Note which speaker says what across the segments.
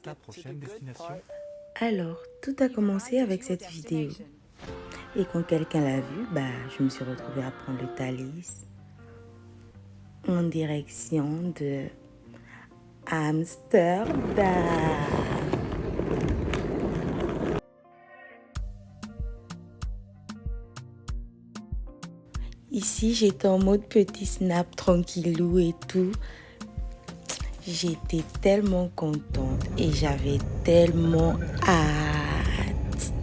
Speaker 1: ta prochaine destination?
Speaker 2: Alors, tout a commencé avec cette vidéo. Et quand quelqu'un l'a vue, je me suis retrouvée à prendre le Thalys en direction de Amsterdam. Ici, j'étais en mode petit snap tranquillou et tout. J'étais tellement contente et j'avais tellement hâte.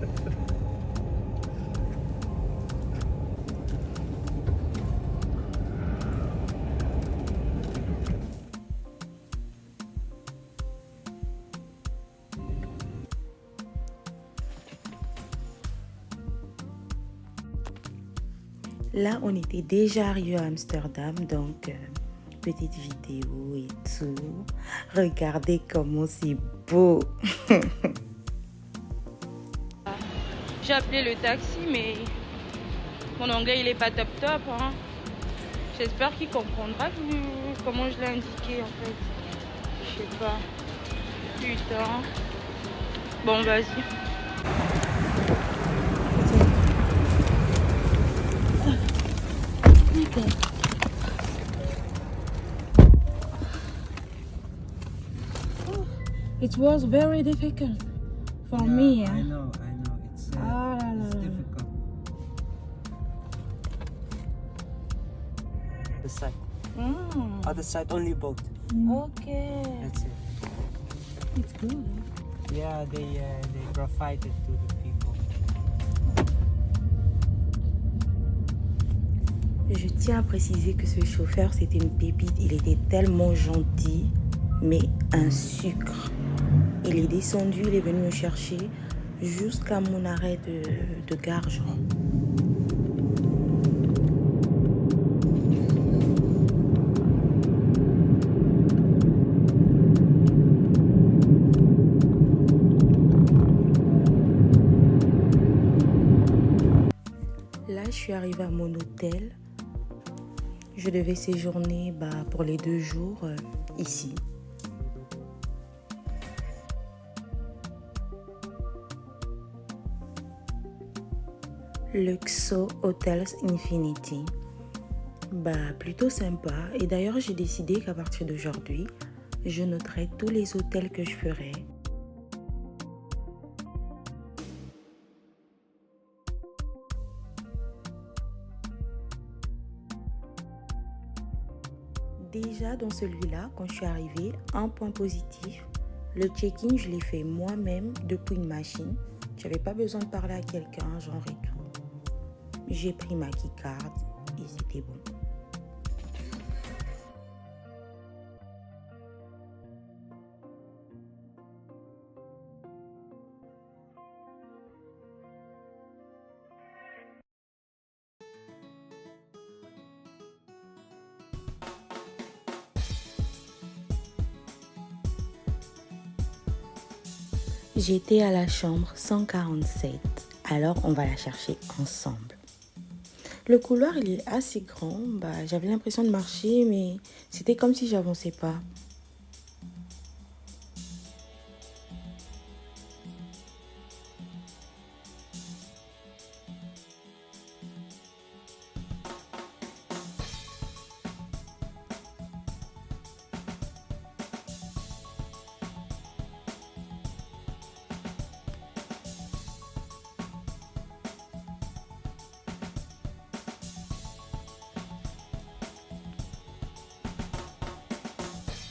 Speaker 2: Là, on était déjà arrivé à Amsterdam, donc petite vidéo et tout. Regardez comment c'est beau.
Speaker 3: J'ai appelé le taxi, mais mon anglais il est pas top top. Hein. J'espère qu'il comprendra comment je l'ai indiqué en fait. Je sais pas. Putain. Bon, vas-y. It was very difficult for me.
Speaker 4: I know. It's difficult. The side. Other side only boat.
Speaker 3: Okay.
Speaker 4: That's it.
Speaker 3: It's good.
Speaker 4: Yeah, they provide it to the people.
Speaker 2: Je tiens à préciser que ce chauffeur, c'était une pépite. Il était tellement gentil, mais un sucre. Il est descendu, il est venu me chercher jusqu'à mon arrêt de gare, genre. Là, je suis arrivée à mon hôtel. Je devais séjourner pour les 2 jours ici. Le XO Hotels Infinity. Plutôt sympa. Et d'ailleurs, j'ai décidé qu'à partir d'aujourd'hui, je noterai tous les hôtels que je ferai. Déjà dans celui-là, quand je suis arrivée, un point positif, le check-in, je l'ai fait moi-même depuis une machine. J'avais pas besoin de parler à quelqu'un, genre et tout. J'ai pris ma keycard et c'était bon. J'étais à la chambre 147, alors on va la chercher ensemble. Le couloir, il est assez grand, j'avais l'impression de marcher, mais c'était comme si j'avançais pas.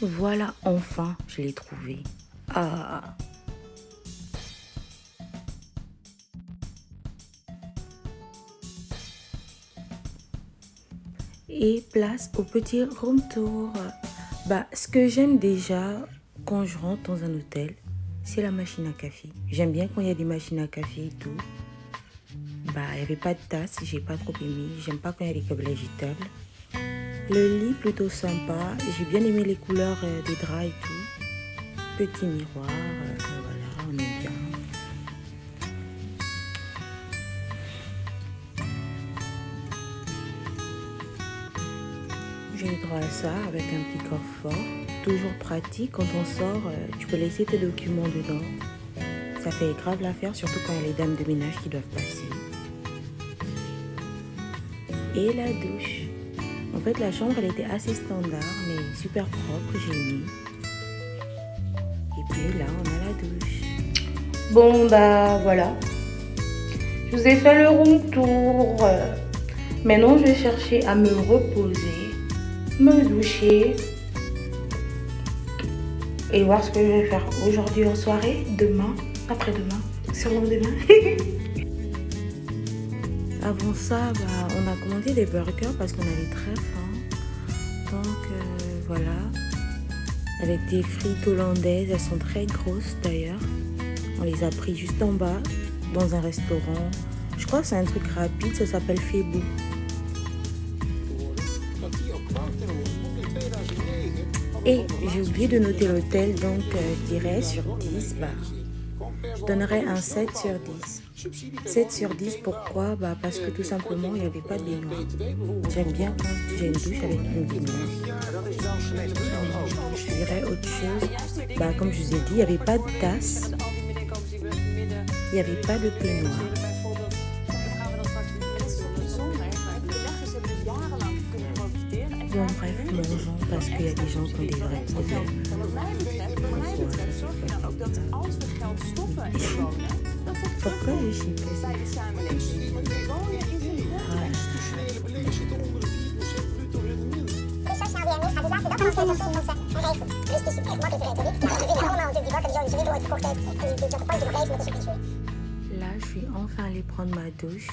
Speaker 2: Voilà, enfin, je l'ai trouvé. Ah! Et place au petit room tour. Ce que j'aime déjà quand je rentre dans un hôtel, c'est la machine à café. J'aime bien quand il y a des machines à café et tout. Il n'y avait pas de tasse, j'ai pas trop aimé. J'aime pas quand il y a des câbles agitables. Le lit plutôt sympa. J'ai bien aimé les couleurs des draps et tout. Petit miroir, voilà, on est bien. J'ai eu droit à ça avec un petit coffre fort. toujours pratique. Quand on sort, tu peux laisser tes documents dedans. Ça fait grave l'affaire, surtout quand il y a les dames de ménage qui doivent passer. Et la douche. En fait, la chambre, elle était assez standard, mais super propre, j'ai mis. Et puis là, on a la douche. Bon, bah voilà. Je vous ai fait le room tour. Maintenant, je vais chercher à me reposer, me doucher et voir ce que je vais faire aujourd'hui en soirée, demain, après-demain, surlendemain. Avant ça, bah, on a commandé des burgers parce qu'on avait très faim. Donc voilà, avec des frites hollandaises, elles sont très grosses d'ailleurs. On les a pris juste en bas dans un restaurant. Je crois que c'est un truc rapide, ça s'appelle Febo. Et j'ai oublié de noter l'hôtel, donc je dirais sur 10, bah, je donnerais un 7 sur 10. 7 sur 10, pourquoi? Bah, parce que tout simplement, il n'y avait pas de baignoire. J'aime bien quand j'ai une douche avec une baignoire. Je dirais autre chose. Bah, comme je vous ai dit, il n'y avait pas de tasse. Il n'y avait pas de baignoire. Bon, bref, mangeons parce qu'il y a des gens qui ont des vrais problèmes. Pourquoi je chie pas ça? Là, je suis enfin allée prendre ma douche.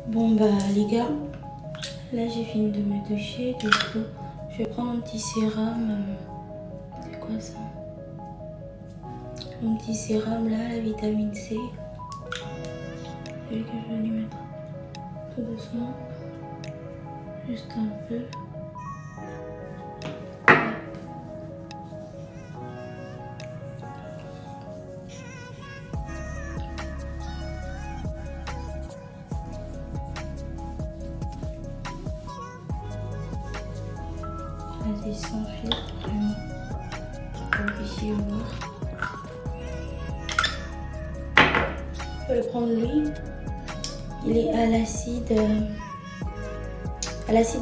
Speaker 2: Bon bah les gars, là j'ai fini de me doucher, du coup je vais prendre mon petit sérum. C'est quoi ça? Mon petit sérum là, la vitamine C. Et que je vais lui mettre tout doucement, juste un peu. Vas-y, sans fil, vraiment. Pour que vous puissiez voir. Je peux le prendre lui. Il est à l'acide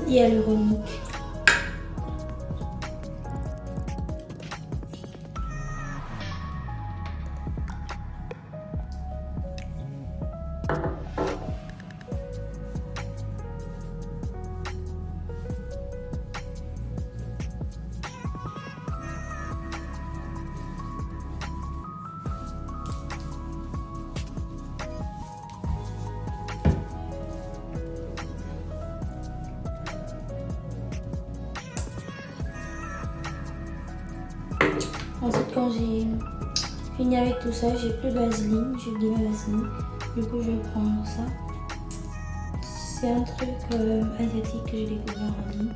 Speaker 2: hyaluronique. Ensuite, quand j'ai fini avec tout ça, j'ai plus de vaseline, j'ai oublié ma vaseline. Du coup, je vais prendre ça. C'est un truc asiatique que j'ai découvert en ligne.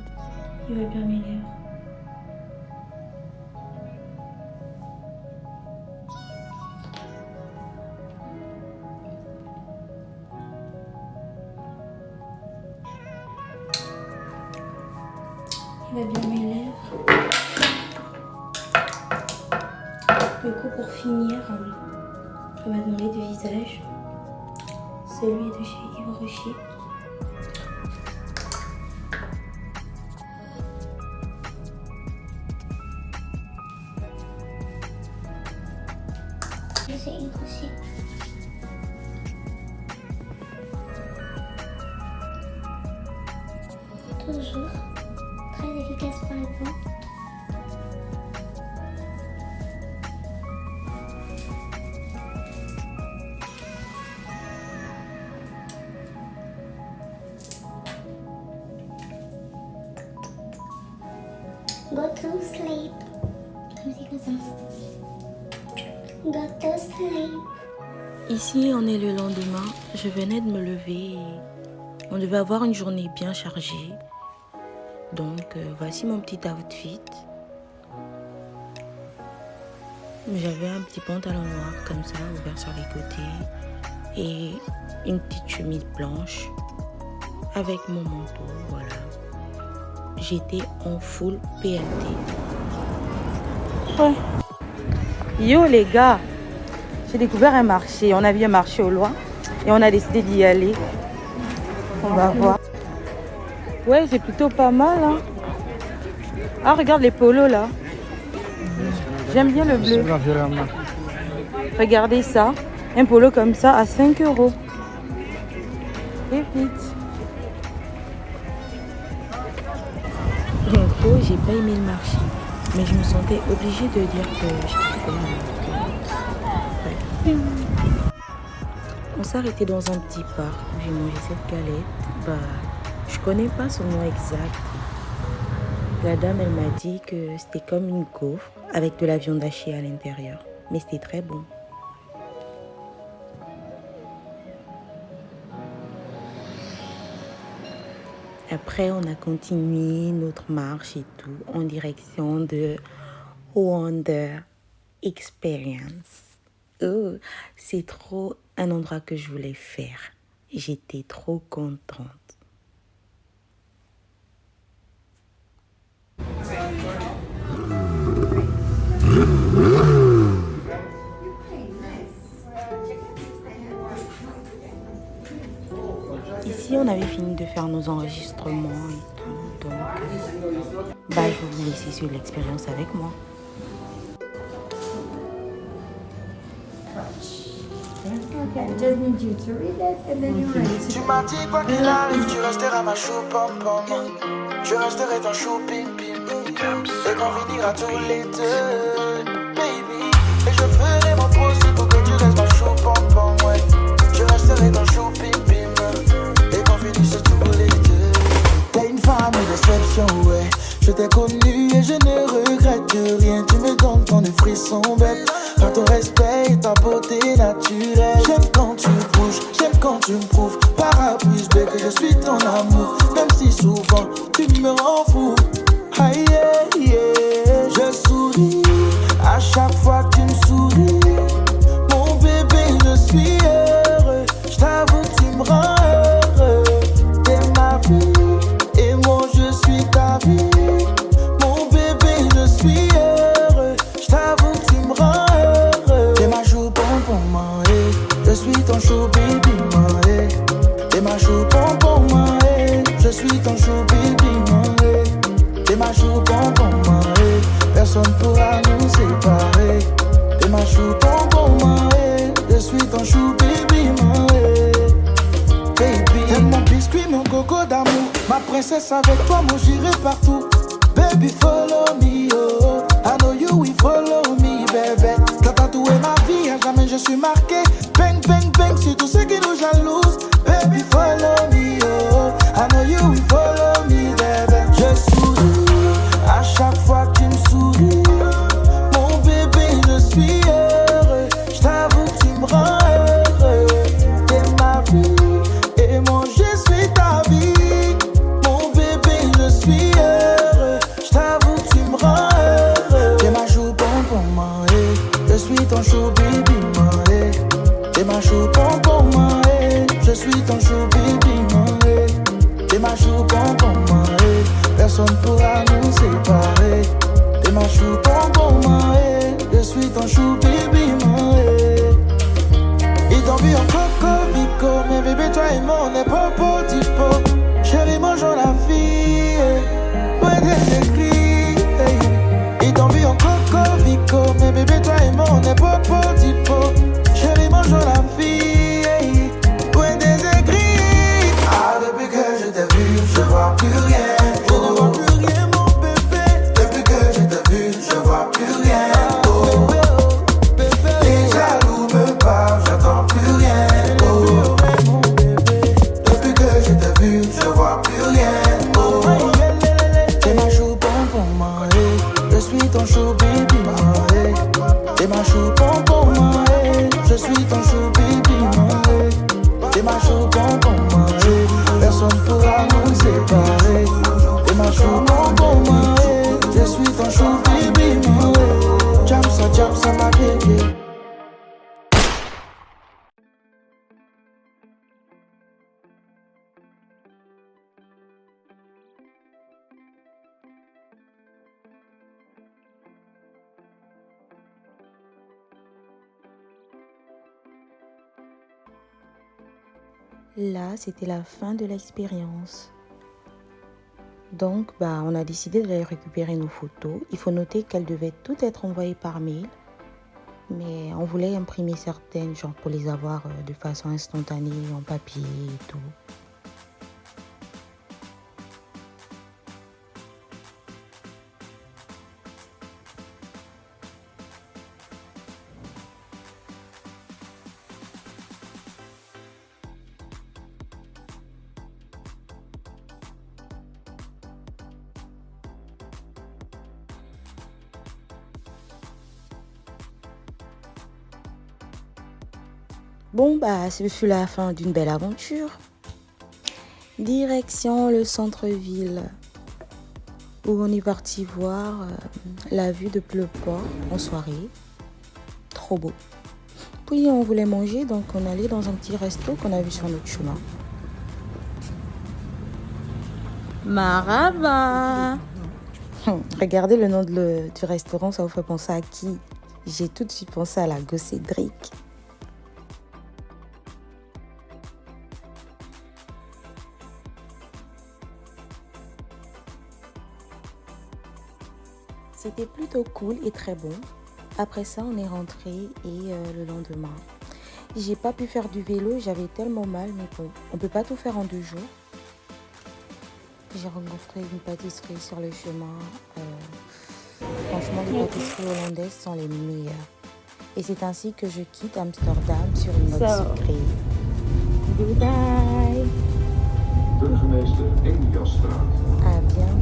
Speaker 2: Il va bien mes lèvres. Il va bien mes lèvres. Du coup, pour finir, on va demander de visage. Celui de chez Yves Rocher. C'est Yves Rocher. Toujours très efficace pour la peau. Go to sleep. Comme ça. Go to sleep. Ici, on est le lendemain. Je venais de me lever et on devait avoir une journée bien chargée. Donc, voici mon petit outfit. J'avais un petit pantalon noir comme ça, ouvert sur les côtés, et une petite chemise blanche avec mon manteau, voilà. J'étais en full PLT.
Speaker 3: Ouais. Yo les gars, j'ai découvert un marché. On a vu un marché au loin et on a décidé d'y aller. On va voir. Ouais, c'est plutôt pas mal. Hein. Ah, regarde les polos là. J'aime bien le bleu. Regardez ça. Un polo comme ça à 5 €. Pépite.
Speaker 2: En gros, j'ai pas aimé le marché, mais je me sentais obligée de dire que je kiffais. Ouais. On s'est arrêté dans un petit parc où j'ai mangé cette galette. Je connais pas son nom exact. La dame, elle m'a dit que c'était comme une gaufre avec de la viande hachée à l'intérieur, mais c'était très bon. Après, on a continué notre marche et tout en direction de Wonder Experience. Oh, c'est trop un endroit que je voulais faire. J'étais trop contente. Ici, on avait fini de faire nos enregistrements et tout, donc je vais vous laisser sur l'expérience avec moi.
Speaker 1: Okay, I just need you to read it and then you're ready to
Speaker 5: Tu m'as dit quoi qu'il arrive, tu resteras ma chou pom pom. Je resterai ton chou pim pim. Et qu'on finira tous les deux, baby. Et je ferai mon possible pour que tu restes ma chou pom pom, ouais. Je resterai ton chou pim pim. Et qu'on finisse tous les deux. T'es une femme d'exception, ouais. Je t'ai connue et je ne regrette rien. Tu me donnes tant de frissons bêtes. Par ton respect et ta beauté naturelle. J'aime quand tu bouges, j'aime quand tu me prouves par A plus B que je suis ton amour. Même si souvent tu me rends fou. Ah yeah, yeah. Je souris à chaque fois que tu me souris. Mon bébé, je suis heureux. Je t'avoue que tu me rends heureux. T'es ma vie et moi je suis ta vie. Mon bébé, je suis heureux. Je t'avoue que tu me rends heureux. T'es ma chou pompon, ma hey. Je suis ton chou baby, ma hey. T'es ma chou pompon, ma hey. Je suis ton chou baby, ma hey. T'es ma chou pompon, ma hey. Personne pourra nous séparer. T'es ma chou pompon, ma hey. Je suis ton chou baby, ma hey. Baby, t'es mon biscuit, mon coco d'amour. Ma princesse, avec toi, moi j'irai partout. Baby, follow me, oh. I know you will follow me, baby. T'as tatoué ma vie, à jamais je suis marqué. Bang, bang, bang, c'est tout ce qui nous jalouse. Baby, follow me, oh. I know you will follow me, baby. Je souris à chaque fois que tu me souris. Mon bébé, je suis heureux. Je t'avoue que tu me rends heureux. T'es ma vie et moi je suis ta vie. Mon bébé, je suis heureux. Je t'avoue que tu me rends heureux. T'es ma chou pompon, ma hey. Je suis ton chou baby, ma hey. T'es ma chou pompon, ma hey. Je suis ton chou baby, ma hey. T'es ma chou pompon, ma hey. Personne pourra nous séparer. T'es ma chou pompon, ma hey. Je suis ton chou baby, ma hey. Ils t'ont vu en coco, bico. Mais bébé, toi et moi, on est popo, tipo. Chérie, mangeons la fille. Ouais, des écrits. Ils t'ont vu en coco, bico. Mais bébé, toi et moi, on est popo, tipo. Chérie, mangeons la fille. Ouais, des écrits. Ah, depuis que je t'ai vu, je vois plus rien. Je ne vois plus rien, mon bébé. Depuis que je t'ai vu, je vois plus rien. Oh, les jaloux me parlent, j'entends plus rien. Oh,
Speaker 2: Là, c'était la fin de l'expérience. Donc, on a décidé d'aller récupérer nos photos. Il faut noter qu'elles devaient toutes être envoyées par mail. Mais on voulait imprimer certaines, genre pour les avoir de façon instantanée, en papier et tout. Bon, ce fut la fin d'une belle aventure. Direction le centre-ville, où on est parti voir la vue de Pleuport en soirée. Trop beau. Puis on voulait manger, donc on allait dans un petit resto qu'on a vu sur notre chemin. Maraba. Regardez le nom du restaurant, ça vous fait penser à qui? J'ai tout de suite pensé à la Gossédric. C'était plutôt cool et très bon. Après ça, on est rentré et le lendemain, j'ai pas pu faire du vélo, j'avais tellement mal, mais bon, on peut pas tout faire en 2 jours. J'ai rencontré une pâtisserie sur le chemin. Franchement, les pâtisseries hollandaises sont les meilleures. Et c'est ainsi que je quitte Amsterdam sur une note sucrée. Goodbye.
Speaker 6: Burgemeester Engelstraat.
Speaker 2: À bientôt.